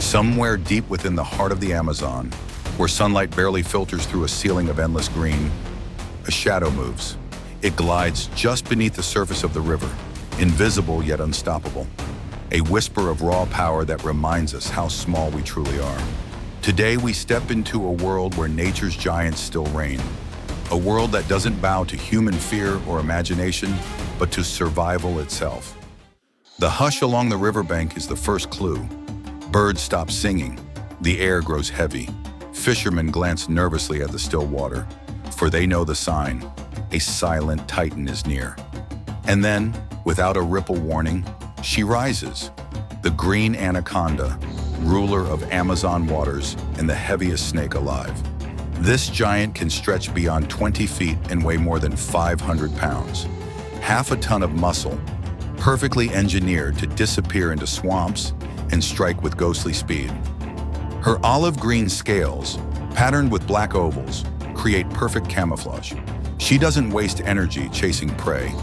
Somewhere deep within the heart of the Amazon, where sunlight barely filters through a ceiling of endless green, a shadow moves. It glides just beneath the surface of the river, invisible yet unstoppable. A whisper of raw power that reminds us how small we truly are. Today we step into a world where nature's giants still reign. A world that doesn't bow to human fear or imagination, but to survival itself. The hush along the riverbank is the first clue. Birds stop singing. The air grows heavy. Fishermen glance nervously at the still water, for they know the sign. A silent titan is near. And then, without a ripple warning, she rises. The green Anaconda, ruler of Amazon waters and the heaviest snake alive. This giant can stretch beyond 20 feet and weigh more than 500 pounds. Half a ton of muscle, perfectly engineered to disappear into swamps and strike with ghostly speed. Her olive green scales, patterned with black ovals, create perfect camouflage. She doesn't waste energy chasing prey.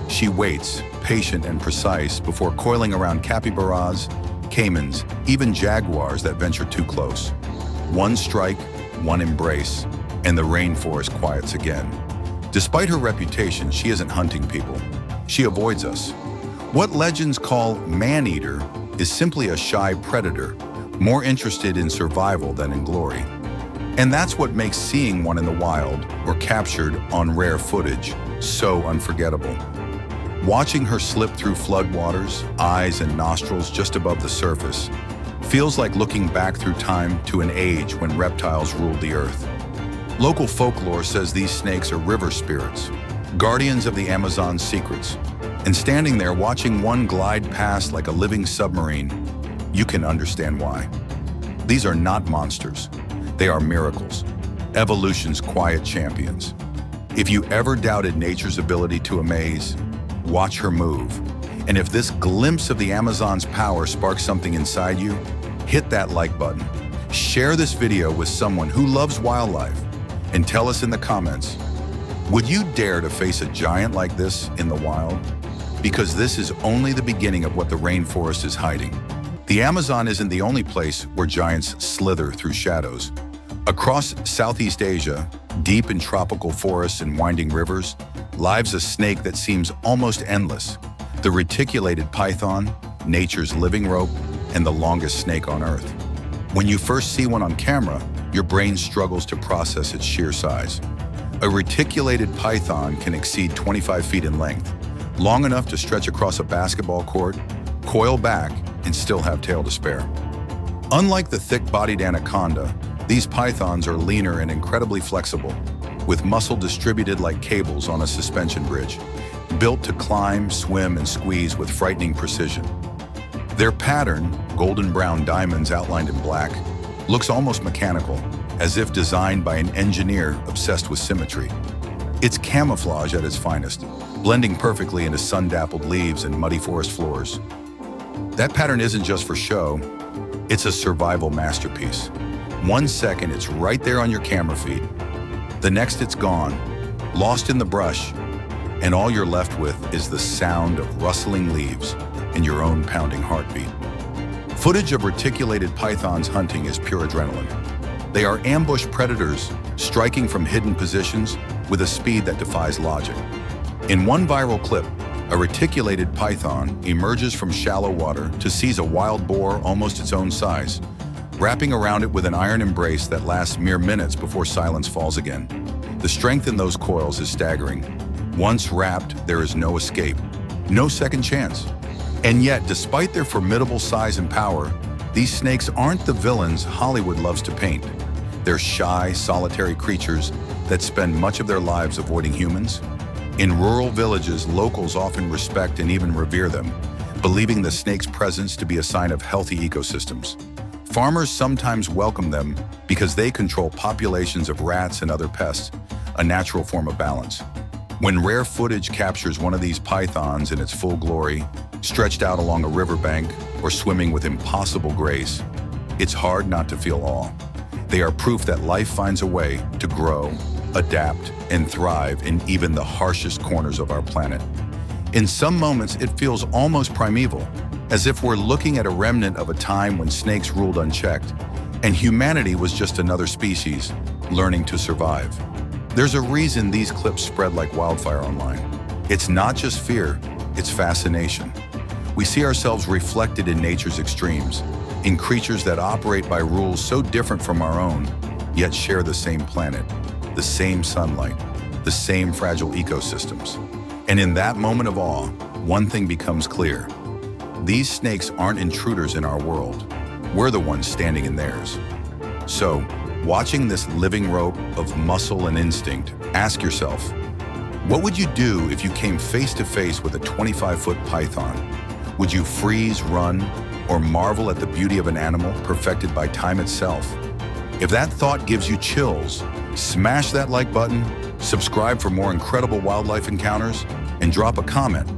She waits, patient and precise, before coiling around capybaras, caimans, even jaguars that venture too close. One strike, one embrace, and the rainforest quiets again. Despite her reputation, she isn't hunting people. She avoids us. What legends call man-eater is simply a shy predator, more interested in survival than in glory. And that's what makes seeing one in the wild, or captured on rare footage, so unforgettable. Watching her slip through floodwaters, eyes and nostrils just above the surface, feels like looking back through time to an age when reptiles ruled the earth. Local folklore says these snakes are river spirits, guardians of the Amazon's secrets. And standing there watching one glide past like a living submarine, you can understand why. These are not monsters. They are miracles, evolution's quiet champions. If you ever doubted nature's ability to amaze, watch her move. And if this glimpse of the Amazon's power sparks something inside you, hit that like button. Share this video with someone who loves wildlife, and tell us in the comments, would you dare to face a giant like this in the wild? Because this is only the beginning of what the rainforest is hiding. The Amazon isn't the only place where giants slither through shadows. Across Southeast Asia, deep in tropical forests and winding rivers, lives a snake that seems almost endless. The reticulated python, nature's living rope, and the longest snake on Earth. When you first see one on camera, your brain struggles to process its sheer size. A reticulated python can exceed 25 feet in length, long enough to stretch across a basketball court, coil back, and still have tail to spare. Unlike the thick-bodied Anaconda, these pythons are leaner and incredibly flexible, with muscle distributed like cables on a suspension bridge, built to climb, swim, and squeeze with frightening precision. Their pattern, golden brown diamonds outlined in black, looks almost mechanical, as if designed by an engineer obsessed with symmetry. It's camouflage at its finest, blending perfectly into sun-dappled leaves and muddy forest floors. That pattern isn't just for show, it's a survival masterpiece. 1 second it's right there on your camera feed, the next it's gone, lost in the brush, and all you're left with is the sound of rustling leaves and your own pounding heartbeat. Footage of reticulated pythons hunting is pure adrenaline. They are ambush predators, striking from hidden positions with a speed that defies logic. In one viral clip, a reticulated python emerges from shallow water to seize a wild boar almost its own size, wrapping around it with an iron embrace that lasts mere minutes before silence falls again. The strength in those coils is staggering. Once wrapped, there is no escape, no second chance. And yet, despite their formidable size and power, these snakes aren't the villains Hollywood loves to paint. They're shy, solitary creatures that spend much of their lives avoiding humans. In rural villages, locals often respect and even revere them, believing the snake's presence to be a sign of healthy ecosystems. Farmers sometimes welcome them because they control populations of rats and other pests, a natural form of balance. When rare footage captures one of these pythons in its full glory, stretched out along a riverbank or swimming with impossible grace, it's hard not to feel awe. They are proof that life finds a way to grow, adapt, and thrive in even the harshest corners of our planet. In some moments, it feels almost primeval. as if we're looking at a remnant of a time when snakes ruled unchecked, and humanity was just another species learning to survive. There's a reason these clips spread like wildfire online. It's not just fear, it's fascination. We see ourselves reflected in nature's extremes, in creatures that operate by rules so different from our own, yet share the same planet, the same sunlight, the same fragile ecosystems. And in that moment of awe, one thing becomes clear. These snakes aren't intruders in our world. We're the ones standing in theirs. So, watching this living rope of muscle and instinct, ask yourself, what would you do if you came face to face with a 25-foot python? Would you freeze, run, or marvel at the beauty of an animal perfected by time itself? If that thought gives you chills, smash that like button, subscribe for more incredible wildlife encounters, and drop a comment.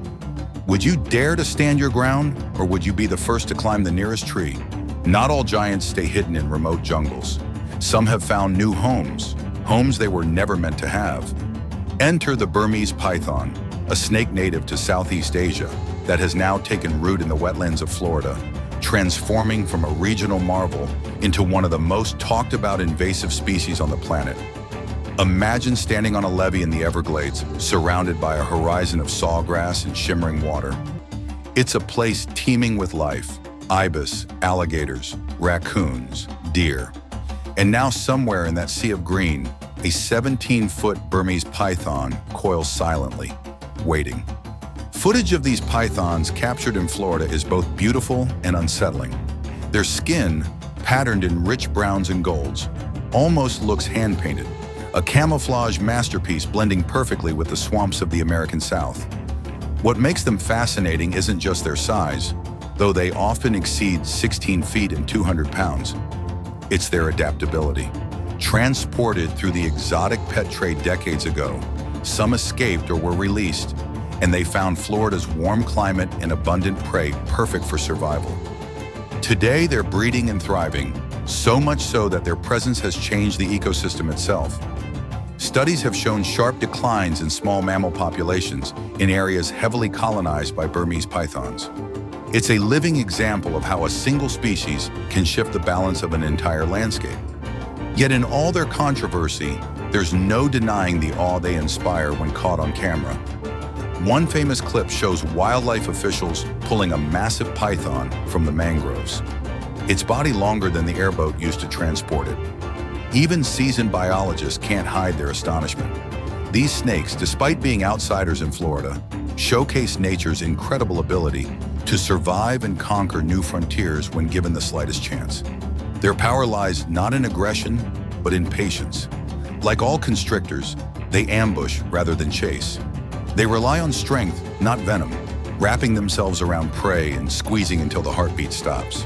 Would you dare to stand your ground, or would you be the first to climb the nearest tree? Not all giants stay hidden in remote jungles. Some have found new homes they were never meant to have. Enter the Burmese python, a snake native to Southeast Asia that has now taken root in the wetlands of Florida, transforming from a regional marvel into one of the most talked about invasive species on the planet. Imagine standing on a levee in the Everglades, surrounded by a horizon of sawgrass and shimmering water. It's a place teeming with life: ibis, alligators, raccoons, deer. And now somewhere in that sea of green, a 17-foot Burmese python coils silently, waiting. Footage of these pythons captured in Florida is both beautiful and unsettling. Their skin, patterned in rich browns and golds, almost looks hand-painted, a camouflage masterpiece blending perfectly with the swamps of the American South. What makes them fascinating isn't just their size, though they often exceed 16 feet and 200 pounds. It's their adaptability. Transported through the exotic pet trade decades ago, some escaped or were released, and they found Florida's warm climate and abundant prey perfect for survival. Today, they're breeding and thriving, so much so that their presence has changed the ecosystem itself. Studies have shown sharp declines in small mammal populations in areas heavily colonized by Burmese pythons. It's a living example of how a single species can shift the balance of an entire landscape. Yet in all their controversy, there's no denying the awe they inspire when caught on camera. One famous clip shows wildlife officials pulling a massive python from the mangroves, its body longer than the airboat used to transport it. Even seasoned biologists can't hide their astonishment. These snakes, despite being outsiders in Florida, showcase nature's incredible ability to survive and conquer new frontiers when given the slightest chance. Their power lies not in aggression, but in patience. Like all constrictors, they ambush rather than chase. They rely on strength, not venom, wrapping themselves around prey and squeezing until the heartbeat stops.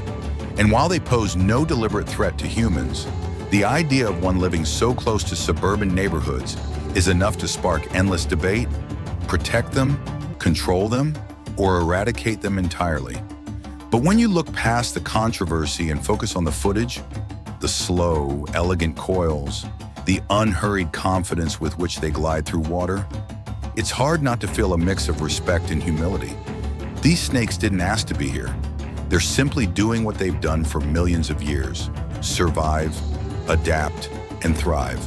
And while they pose no deliberate threat to humans, the idea of one living so close to suburban neighborhoods is enough to spark endless debate. Protect them, control them, or eradicate them entirely. But when you look past the controversy and focus on the footage, the slow, elegant coils, the unhurried confidence with which they glide through water, it's hard not to feel a mix of respect and humility. These snakes didn't ask to be here. They're simply doing what they've done for millions of years: survive, adapt, and thrive.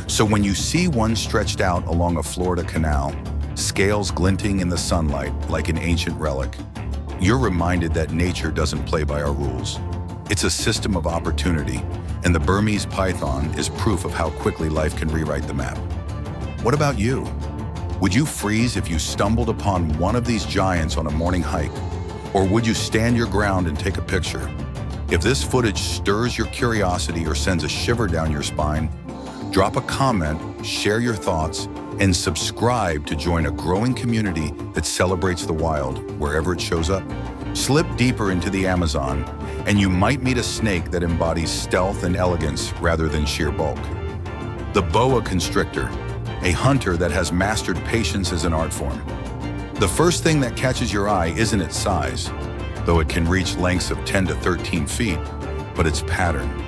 So when you see one stretched out along a Florida canal, scales glinting in the sunlight like an ancient relic, you're reminded that nature doesn't play by our rules. It's a system of opportunity, and the Burmese python is proof of how quickly life can rewrite the map. What about you? Would you freeze if you stumbled upon one of these giants on a morning hike? Or would you stand your ground and take a picture? If this footage stirs your curiosity or sends a shiver down your spine, drop a comment, share your thoughts, and subscribe to join a growing community that celebrates the wild wherever it shows up. Slip deeper into the Amazon, and you might meet a snake that embodies stealth and elegance rather than sheer bulk. The boa constrictor, a hunter that has mastered patience as an art form. The first thing that catches your eye isn't its size, though it can reach lengths of 10 to 13 feet, but its pattern.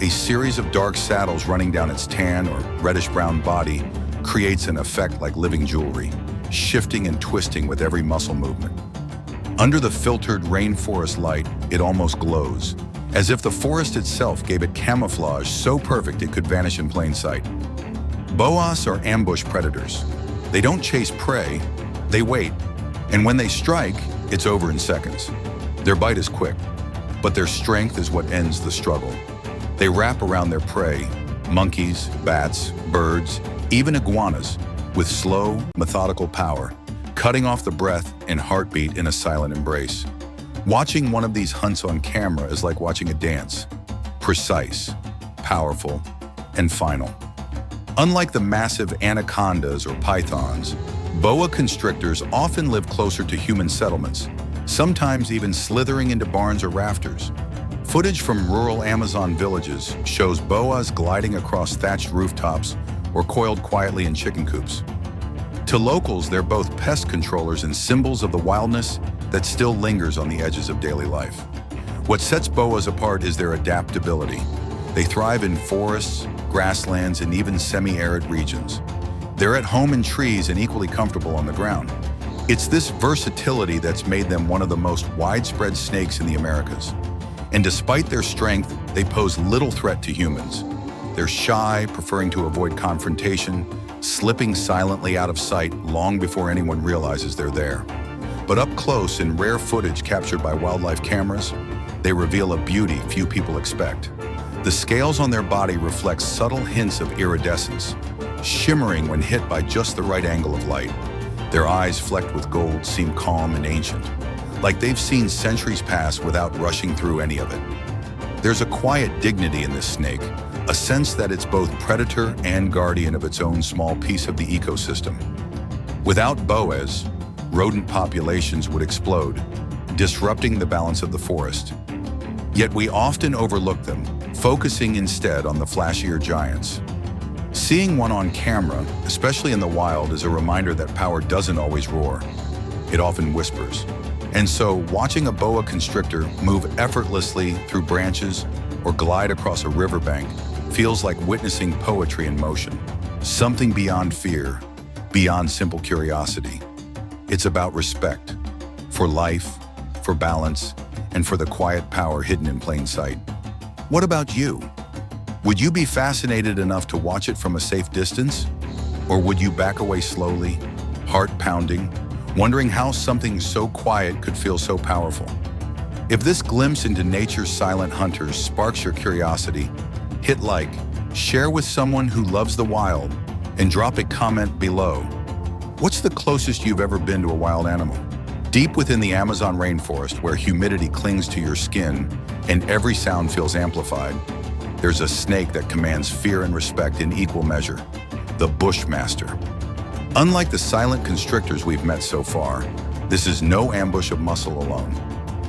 A series of dark saddles running down its tan or reddish-brown body creates an effect like living jewelry, shifting and twisting with every muscle movement. Under the filtered rainforest light, it almost glows, as if the forest itself gave it camouflage so perfect it could vanish in plain sight. Boas are ambush predators. They don't chase prey, they wait, and when they strike, it's over in seconds. Their bite is quick, but their strength is what ends the struggle. They wrap around their prey, monkeys, bats, birds, even iguanas, with slow, methodical power, cutting off the breath and heartbeat in a silent embrace. Watching one of these hunts on camera is like watching a dance. Precise, powerful, and final. Unlike the massive anacondas or pythons, boa constrictors often live closer to human settlements, sometimes even slithering into barns or rafters. Footage from rural Amazon villages shows boas gliding across thatched rooftops or coiled quietly in chicken coops. To locals, they're both pest controllers and symbols of the wildness that still lingers on the edges of daily life. What sets boas apart is their adaptability. They thrive in forests, grasslands, and even semi-arid regions. They're at home in trees and equally comfortable on the ground. It's this versatility that's made them one of the most widespread snakes in the Americas. And despite their strength, they pose little threat to humans. They're shy, preferring to avoid confrontation, slipping silently out of sight long before anyone realizes they're there. But up close, in rare footage captured by wildlife cameras, they reveal a beauty few people expect. The scales on their body reflect subtle hints of iridescence, shimmering when hit by just the right angle of light. Their eyes, flecked with gold, seem calm and ancient, like they've seen centuries pass without rushing through any of it. There's a quiet dignity in this snake, a sense that it's both predator and guardian of its own small piece of the ecosystem. Without boas, rodent populations would explode, disrupting the balance of the forest. Yet we often overlook them, focusing instead on the flashier giants. Seeing one on camera, especially in the wild, is a reminder that power doesn't always roar. It often whispers. And so, watching a boa constrictor move effortlessly through branches or glide across a riverbank feels like witnessing poetry in motion. Something beyond fear, beyond simple curiosity. It's about respect for life, for balance, and for the quiet power hidden in plain sight. What about you? Would you be fascinated enough to watch it from a safe distance? Or would you back away slowly, heart pounding, wondering how something so quiet could feel so powerful? If this glimpse into nature's silent hunters sparks your curiosity, hit like, share with someone who loves the wild, and drop a comment below. What's the closest you've ever been to a wild animal? Deep within the Amazon rainforest, where humidity clings to your skin and every sound feels amplified, there's a snake that commands fear and respect in equal measure, the Bushmaster. Unlike the silent constrictors we've met so far, this is no ambush of muscle alone.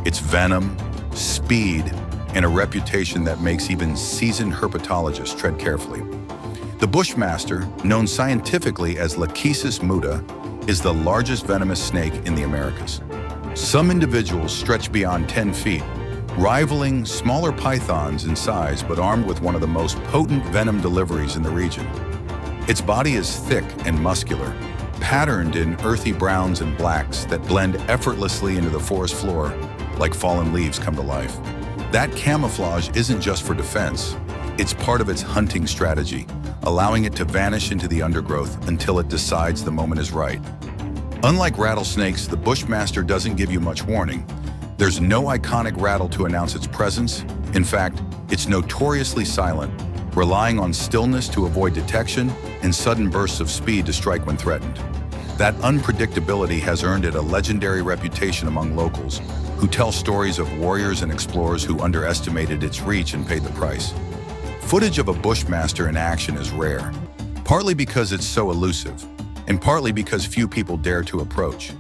It's venom, speed, and a reputation that makes even seasoned herpetologists tread carefully. The Bushmaster, known scientifically as Lachesis muta, is the largest venomous snake in the Americas. Some individuals stretch beyond 10 feet, rivaling smaller pythons in size but armed with one of the most potent venom deliveries in the region. Its body is thick and muscular, patterned in earthy browns and blacks that blend effortlessly into the forest floor like fallen leaves come to life. That camouflage isn't just for defense, it's part of its hunting strategy, allowing it to vanish into the undergrowth until it decides the moment is right. Unlike rattlesnakes, the Bushmaster doesn't give you much warning. There's no iconic rattle to announce its presence. In fact, it's notoriously silent, relying on stillness to avoid detection and sudden bursts of speed to strike when threatened. That unpredictability has earned it a legendary reputation among locals, who tell stories of warriors and explorers who underestimated its reach and paid the price. Footage of a Bushmaster in action is rare, partly because it's so elusive, and partly because few people dare to approach.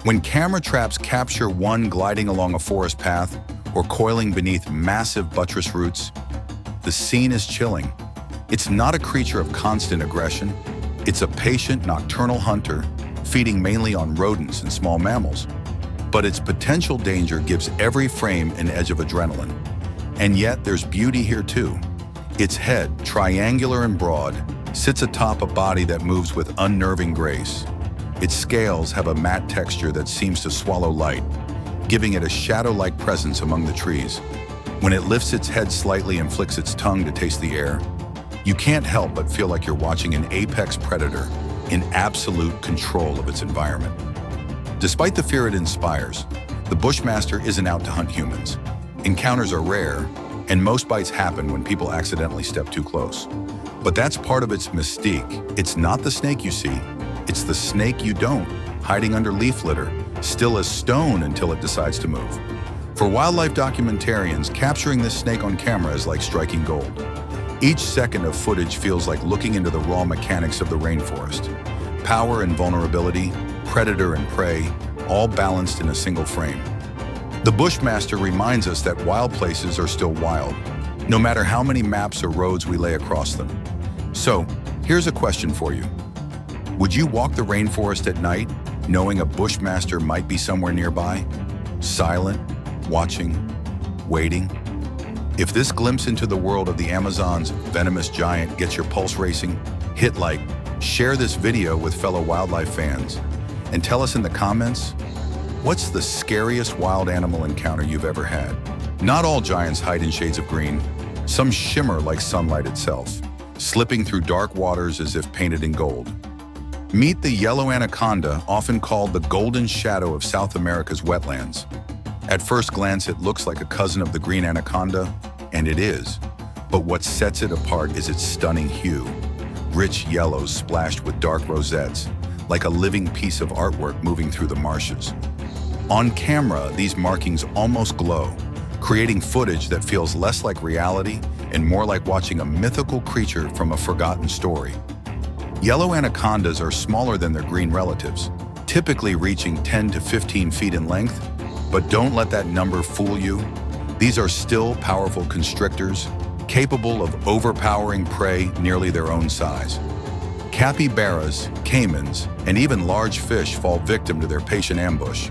When camera traps capture one gliding along a forest path or coiling beneath massive buttress roots, the scene is chilling. It's not a creature of constant aggression. It's a patient nocturnal hunter feeding mainly on rodents and small mammals. But its potential danger gives every frame an edge of adrenaline. And yet there's beauty here too. Its head, triangular and broad, sits atop a body that moves with unnerving grace. Its scales have a matte texture that seems to swallow light, giving it a shadow-like presence among the trees. When it lifts its head slightly and flicks its tongue to taste the air, you can't help but feel like you're watching an apex predator in absolute control of its environment. Despite the fear it inspires, the Bushmaster isn't out to hunt humans. Encounters are rare, and most bites happen when people accidentally step too close. But that's part of its mystique. It's not the snake you see, it's the snake you don't, hiding under leaf litter, still as stone until it decides to move. For wildlife documentarians, capturing this snake on camera is like striking gold. Each second of footage feels like looking into the raw mechanics of the rainforest. Power and vulnerability, predator and prey, all balanced in a single frame. The Bushmaster reminds us that wild places are still wild, no matter how many maps or roads we lay across them. So, here's a question for you. Would you walk the rainforest at night, knowing a Bushmaster might be somewhere nearby? Silent, watching, waiting? If this glimpse into the world of the Amazon's venomous giant gets your pulse racing, hit like, share this video with fellow wildlife fans, and tell us in the comments, what's the scariest wild animal encounter you've ever had? Not all giants hide in shades of green. Some shimmer like sunlight itself, slipping through dark waters as if painted in gold. Meet the yellow anaconda, often called the golden shadow of South America's wetlands. At first glance, it looks like a cousin of the green anaconda, and it is. But what sets it apart is its stunning hue. Rich yellows splashed with dark rosettes, like a living piece of artwork moving through the marshes. On camera, these markings almost glow, creating footage that feels less like reality and more like watching a mythical creature from a forgotten story. Yellow anacondas are smaller than their green relatives, typically reaching 10 to 15 feet in length. But don't let that number fool you. These are still powerful constrictors, capable of overpowering prey nearly their own size. Capybaras, caimans, and even large fish fall victim to their patient ambush.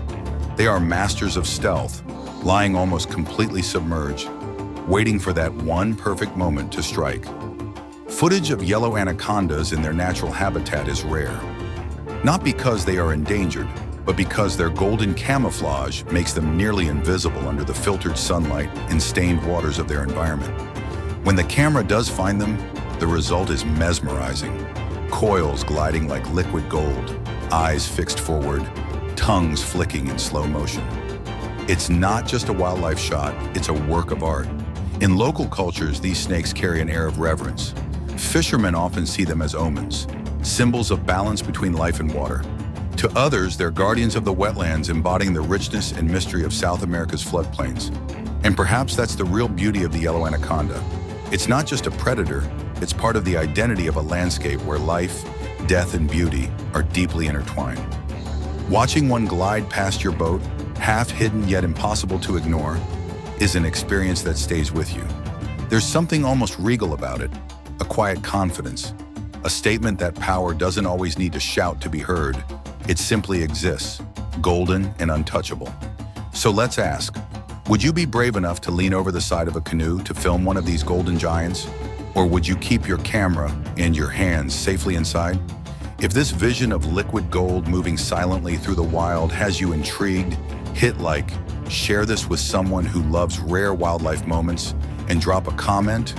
They are masters of stealth, lying almost completely submerged, waiting for that one perfect moment to strike. Footage of yellow anacondas in their natural habitat is rare, not because they are endangered, but because their golden camouflage makes them nearly invisible under the filtered sunlight and stained waters of their environment. When the camera does find them, the result is mesmerizing. Coils gliding like liquid gold, eyes fixed forward, tongues flicking in slow motion. It's not just a wildlife shot, it's a work of art. In local cultures, these snakes carry an air of reverence. Fishermen often see them as omens, symbols of balance between life and water. To others, they're guardians of the wetlands, embodying the richness and mystery of South America's floodplains. And perhaps that's the real beauty of the yellow anaconda. It's not just a predator, it's part of the identity of a landscape where life, death, and beauty are deeply intertwined. Watching one glide past your boat, half hidden yet impossible to ignore, is an experience that stays with you. There's something almost regal about it, a quiet confidence, a statement that power doesn't always need to shout to be heard. It simply exists, golden and untouchable. So let's ask, would you be brave enough to lean over the side of a canoe to film one of these golden giants? Or would you keep your camera and your hands safely inside? If this vision of liquid gold moving silently through the wild has you intrigued, hit like, share this with someone who loves rare wildlife moments, and drop a comment.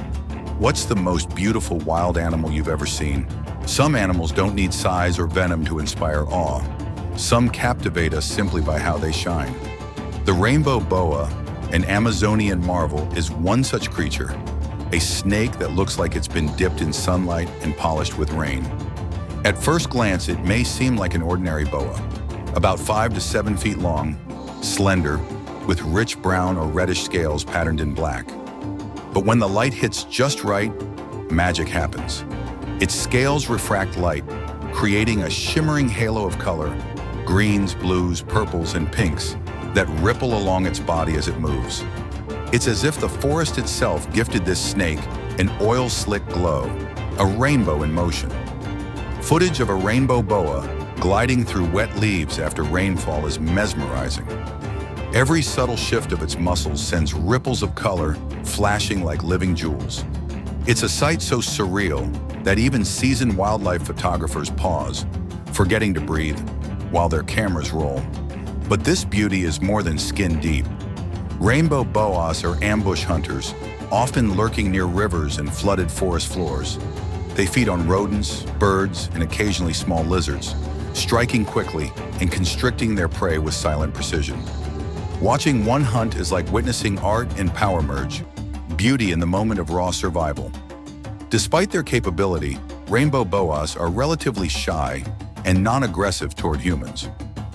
What's the most beautiful wild animal you've ever seen? Some animals don't need size or venom to inspire awe. Some captivate us simply by how they shine. The rainbow boa, an Amazonian marvel, is one such creature, a snake that looks like it's been dipped in sunlight and polished with rain. At first glance, it may seem like an ordinary boa, about 5 to 7 feet long, slender, with rich brown or reddish scales patterned in black. But when the light hits just right, magic happens. Its scales refract light, creating a shimmering halo of color, greens, blues, purples, and pinks that ripple along its body as it moves. It's as if the forest itself gifted this snake an oil-slick glow, a rainbow in motion. Footage of a rainbow boa gliding through wet leaves after rainfall is mesmerizing. Every subtle shift of its muscles sends ripples of color flashing like living jewels. It's a sight so surreal that even seasoned wildlife photographers pause, forgetting to breathe, while their cameras roll. But this beauty is more than skin deep. Rainbow boas are ambush hunters, often lurking near rivers and flooded forest floors. They feed on rodents, birds, and occasionally small lizards, striking quickly and constricting their prey with silent precision. Watching one hunt is like witnessing art and power merge, beauty in the moment of raw survival. Despite their capability, rainbow boas are relatively shy and non-aggressive toward humans.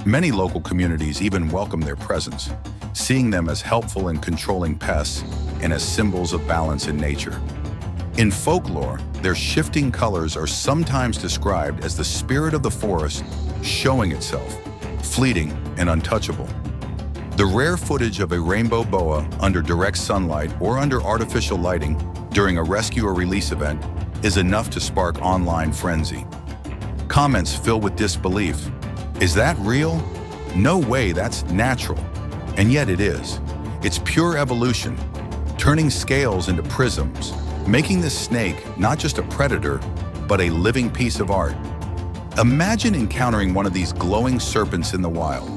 Many local communities even welcome their presence, seeing them as helpful in controlling pests and as symbols of balance in nature. In folklore, their shifting colors are sometimes described as the spirit of the forest showing itself, fleeting and untouchable. The rare footage of a rainbow boa under direct sunlight or under artificial lighting during a rescue or release event is enough to spark online frenzy. Comments fill with disbelief. Is that real? No way, that's natural. And yet it is. It's pure evolution, turning scales into prisms, making this snake not just a predator, but a living piece of art. Imagine encountering one of these glowing serpents in the wild.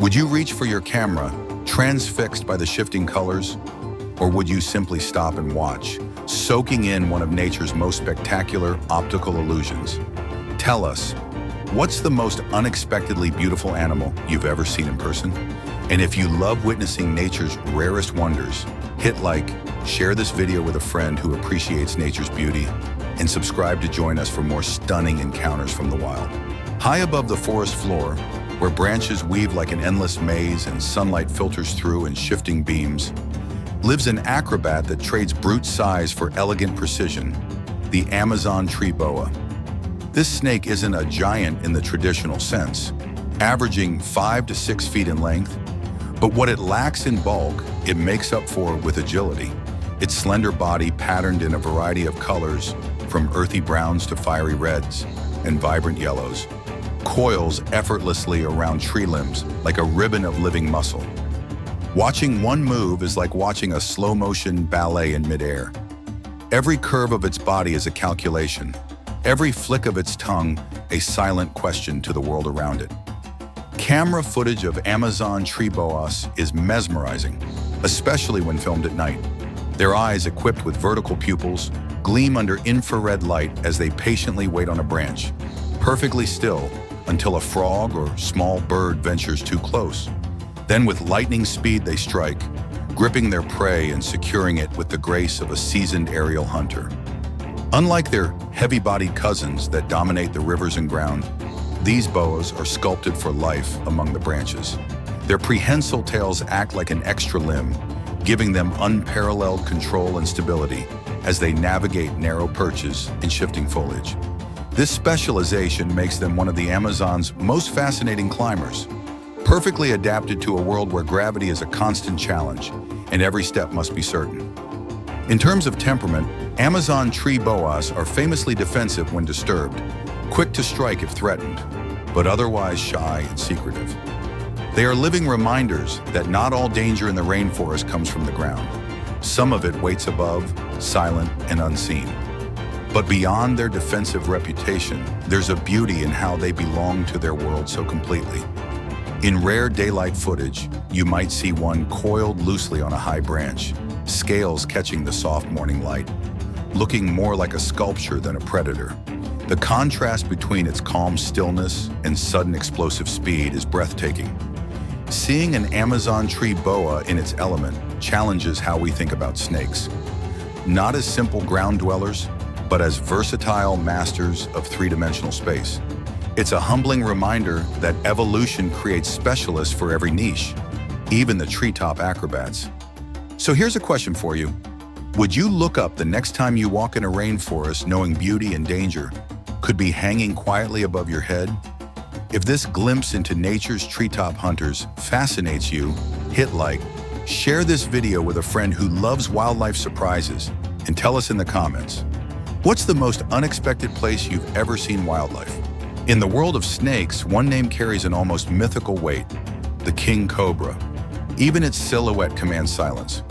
Would you reach for your camera, transfixed by the shifting colors? Or would you simply stop and watch, soaking in one of nature's most spectacular optical illusions? Tell us, what's the most unexpectedly beautiful animal you've ever seen in person? And if you love witnessing nature's rarest wonders, hit like, share this video with a friend who appreciates nature's beauty, and subscribe to join us for more stunning encounters from the wild. High above the forest floor, where branches weave like an endless maze and sunlight filters through in shifting beams, lives an acrobat that trades brute size for elegant precision, the Amazon tree boa. This snake isn't a giant in the traditional sense, averaging 5 to 6 feet in length, but what it lacks in bulk, it makes up for with agility. Its slender body patterned in a variety of colors, from earthy browns to fiery reds and vibrant yellows, coils effortlessly around tree limbs like a ribbon of living muscle. Watching one move is like watching a slow-motion ballet in midair. Every curve of its body is a calculation, every flick of its tongue a silent question to the world around it. Camera footage of Amazon tree boas is mesmerizing, especially when filmed at night. Their eyes, equipped with vertical pupils, gleam under infrared light as they patiently wait on a branch, perfectly still until a frog or small bird ventures too close. Then with lightning speed they strike, gripping their prey and securing it with the grace of a seasoned aerial hunter. Unlike their heavy-bodied cousins that dominate the rivers and ground, these boas are sculpted for life among the branches. Their prehensile tails act like an extra limb, giving them unparalleled control and stability as they navigate narrow perches in shifting foliage. This specialization makes them one of the Amazon's most fascinating climbers, perfectly adapted to a world where gravity is a constant challenge and every step must be certain. In terms of temperament, Amazon tree boas are famously defensive when disturbed, quick to strike if threatened, but otherwise shy and secretive. They are living reminders that not all danger in the rainforest comes from the ground. Some of it waits above, silent and unseen. But beyond their defensive reputation, there's a beauty in how they belong to their world so completely. In rare daylight footage, you might see one coiled loosely on a high branch, scales catching the soft morning light, looking more like a sculpture than a predator. The contrast between its calm stillness and sudden explosive speed is breathtaking. Seeing an Amazon tree boa in its element challenges how we think about snakes. Not as simple ground dwellers, but as versatile masters of three-dimensional space. It's a humbling reminder that evolution creates specialists for every niche, even the treetop acrobats. So here's a question for you. Would you look up the next time you walk in a rainforest knowing beauty and danger could be hanging quietly above your head? If this glimpse into nature's treetop hunters fascinates you, hit like, share this video with a friend who loves wildlife surprises, and tell us in the comments, what's the most unexpected place you've ever seen wildlife? In the world of snakes, one name carries an almost mythical weight, the king cobra. Even its silhouette commands silence.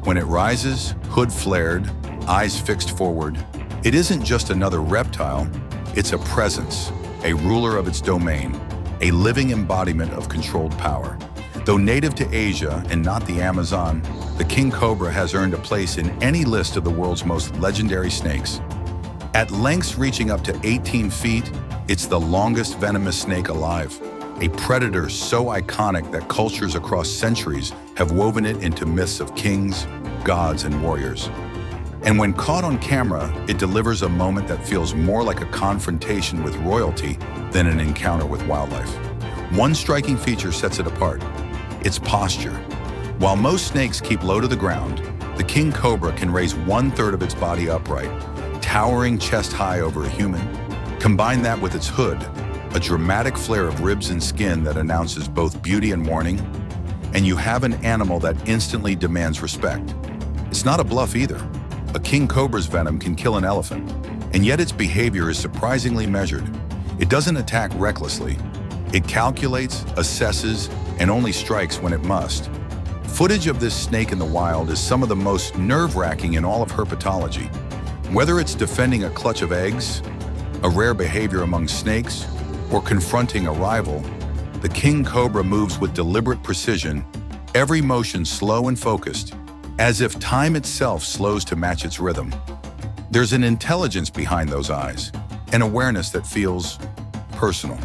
When it rises, hood flared, eyes fixed forward, it isn't just another reptile, it's a presence, a ruler of its domain, a living embodiment of controlled power. Though native to Asia and not the Amazon, the king cobra has earned a place in any list of the world's most legendary snakes. At lengths reaching up to 18 feet, it's the longest venomous snake alive, a predator so iconic that cultures across centuries have woven it into myths of kings, gods, and warriors. And when caught on camera, it delivers a moment that feels more like a confrontation with royalty than an encounter with wildlife. One striking feature sets it apart: its posture. While most snakes keep low to the ground, the king cobra can raise 1/3 of its body upright, towering chest high over a human. Combine that with its hood, a dramatic flare of ribs and skin that announces both beauty and warning, and you have an animal that instantly demands respect. It's not a bluff either. A king cobra's venom can kill an elephant, and yet its behavior is surprisingly measured. It doesn't attack recklessly. It calculates, assesses, and only strikes when it must. Footage of this snake in the wild is some of the most nerve-wracking in all of herpetology. Whether it's defending a clutch of eggs, a rare behavior among snakes, or confronting a rival, the king cobra moves with deliberate precision, every motion slow and focused, as if time itself slows to match its rhythm. There's an intelligence behind those eyes, an awareness that feels personal.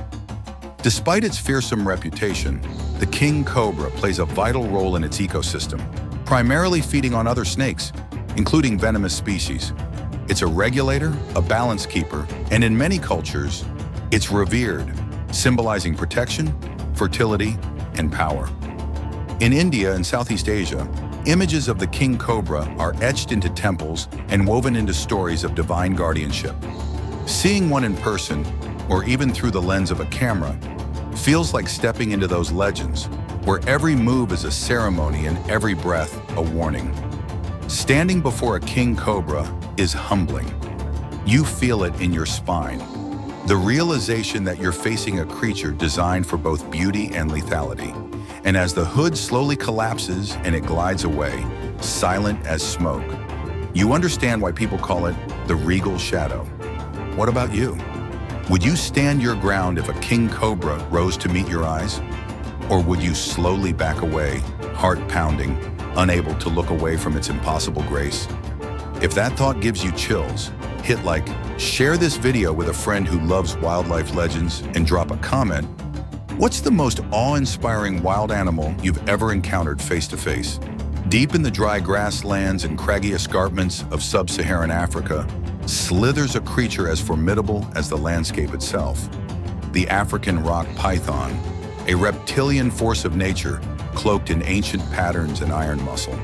Despite its fearsome reputation, the king cobra plays a vital role in its ecosystem, primarily feeding on other snakes, including venomous species. It's a regulator, a balance keeper, and in many cultures, it's revered, symbolizing protection, fertility, and power. In India and Southeast Asia, images of the king cobra are etched into temples and woven into stories of divine guardianship. Seeing one in person, or even through the lens of a camera, feels like stepping into those legends, where every move is a ceremony and every breath a warning. Standing before a king cobra is humbling. You feel it in your spine. The realization that you're facing a creature designed for both beauty and lethality. And as the hood slowly collapses and it glides away, silent as smoke, you understand why people call it the Regal shadow. What about you? Would you stand your ground if a king cobra rose to meet your eyes? Or would you slowly back away, heart pounding, unable to look away from its impossible grace? If that thought gives you chills, hit like, share this video with a friend who loves wildlife legends, and drop a comment. What's the most awe-inspiring wild animal you've ever encountered face-to-face? Deep in the dry grasslands and craggy escarpments of sub-Saharan Africa, slithers a creature as formidable as the landscape itself. The African rock python, a reptilian force of nature cloaked in ancient patterns and iron muscle.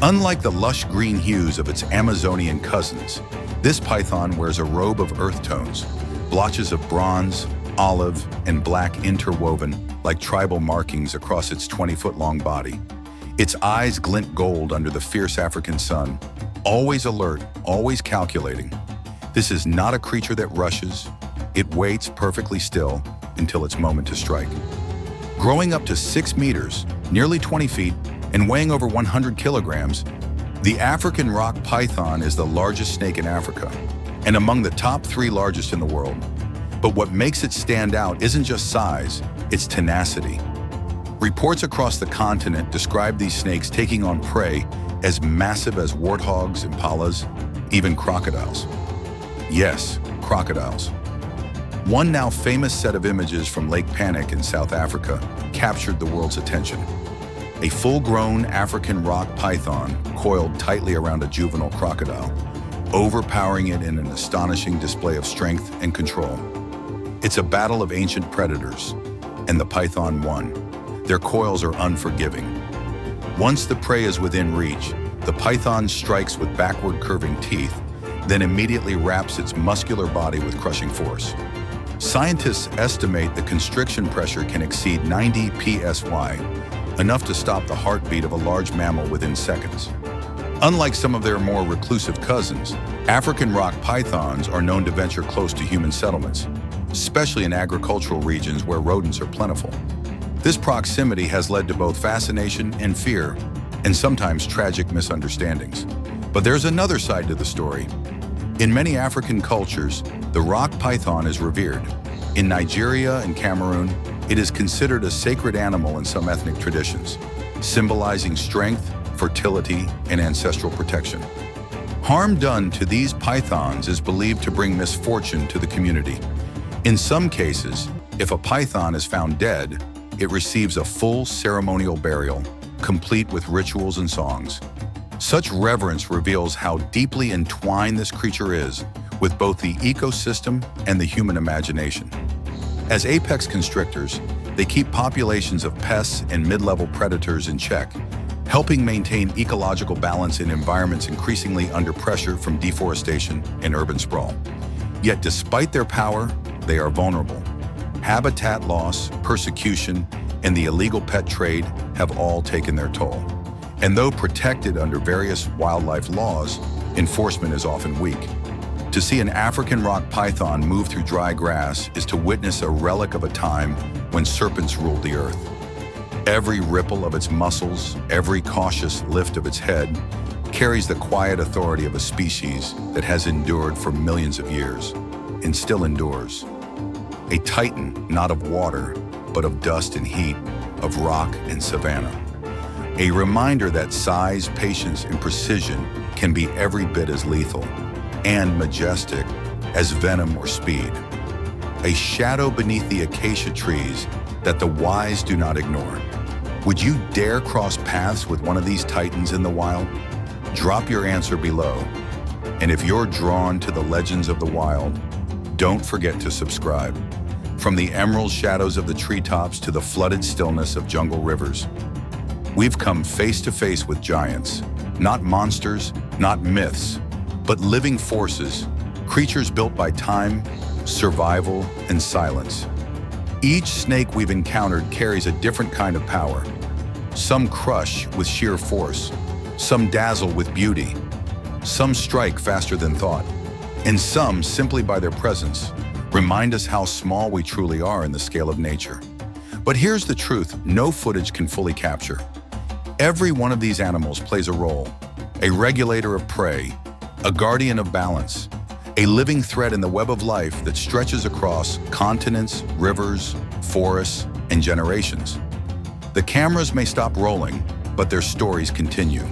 Unlike the lush green hues of its Amazonian cousins, this python wears a robe of earth tones, blotches of bronze, olive, and black interwoven like tribal markings across its 20-foot-long body. Its eyes glint gold under the fierce African sun, always alert, always calculating. This is not a creature that rushes. It waits perfectly still until its moment to strike. Growing up to 6 meters, nearly 20 feet, and weighing over 100 kilograms, the African rock python is the largest snake in Africa and among the top 3 largest in the world. But what makes it stand out isn't just size, it's tenacity. Reports across the continent describe these snakes taking on prey as massive as warthogs, impalas, even crocodiles. Yes, crocodiles. One now famous set of images from Lake Panic in South Africa captured the world's attention. A full-grown African rock python coiled tightly around a juvenile crocodile, overpowering it in an astonishing display of strength and control. It's a battle of ancient predators, and the python won. Their coils are unforgiving. Once the prey is within reach, the python strikes with backward curving teeth, then immediately wraps its muscular body with crushing force. Scientists estimate the constriction pressure can exceed 90 psi, enough to stop the heartbeat of a large mammal within seconds. Unlike some of their more reclusive cousins, African rock pythons are known to venture close to human settlements, especially in agricultural regions where rodents are plentiful. This proximity has led to both fascination and fear, and sometimes tragic misunderstandings. But there's another side to the story. In many African cultures, the rock python is revered. In Nigeria and Cameroon, it is considered a sacred animal in some ethnic traditions, symbolizing strength, fertility, and ancestral protection. Harm done to these pythons is believed to bring misfortune to the community. In some cases, if a python is found dead, it receives a full ceremonial burial, complete with rituals and songs. Such reverence reveals how deeply entwined this creature is with both the ecosystem and the human imagination. As apex constrictors, they keep populations of pests and mid-level predators in check, helping maintain ecological balance in environments increasingly under pressure from deforestation and urban sprawl. Yet despite their power, they are vulnerable. Habitat loss, persecution, and the illegal pet trade have all taken their toll. And though protected under various wildlife laws, enforcement is often weak. To see an African rock python move through dry grass is to witness a relic of a time when serpents ruled the earth. Every ripple of its muscles, every cautious lift of its head, carries the quiet authority of a species that has endured for millions of years, and still endures. A titan, not of water, but of dust and heat, of rock and savanna. A reminder that size, patience, and precision can be every bit as lethal and majestic as venom or speed. A shadow beneath the acacia trees that the wise do not ignore. Would you dare cross paths with one of these titans in the wild? Drop your answer below. And if you're drawn to the legends of the wild, don't forget to subscribe. From the emerald shadows of the treetops to the flooded stillness of jungle rivers, we've come face to face with giants, not monsters, not myths, but living forces, creatures built by time, survival, and silence. Each snake we've encountered carries a different kind of power. Some crush with sheer force, some dazzle with beauty, some strike faster than thought, and some, simply by their presence, remind us how small we truly are in the scale of nature. But here's the truth no footage can fully capture. Every one of these animals plays a role, a regulator of prey, a guardian of balance, a living thread in the web of life that stretches across continents, rivers, forests, and generations. The cameras may stop rolling, but their stories continue,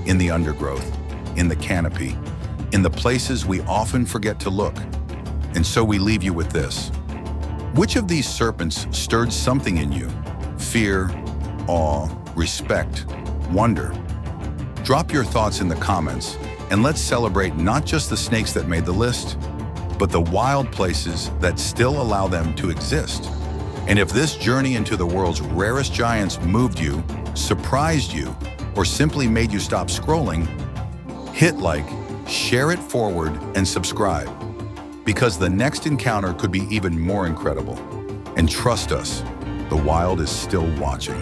in the undergrowth, in the canopy, in the places we often forget to look. And so we leave you with this. Which of these serpents stirred something in you? Fear, awe, respect, wonder? Drop your thoughts in the comments, and let's celebrate not just the snakes that made the list, but the wild places that still allow them to exist. And if this journey into the world's rarest giants moved you, surprised you, or simply made you stop scrolling, hit like, share it forward, and subscribe. Because the next encounter could be even more incredible. And trust us, the wild is still watching.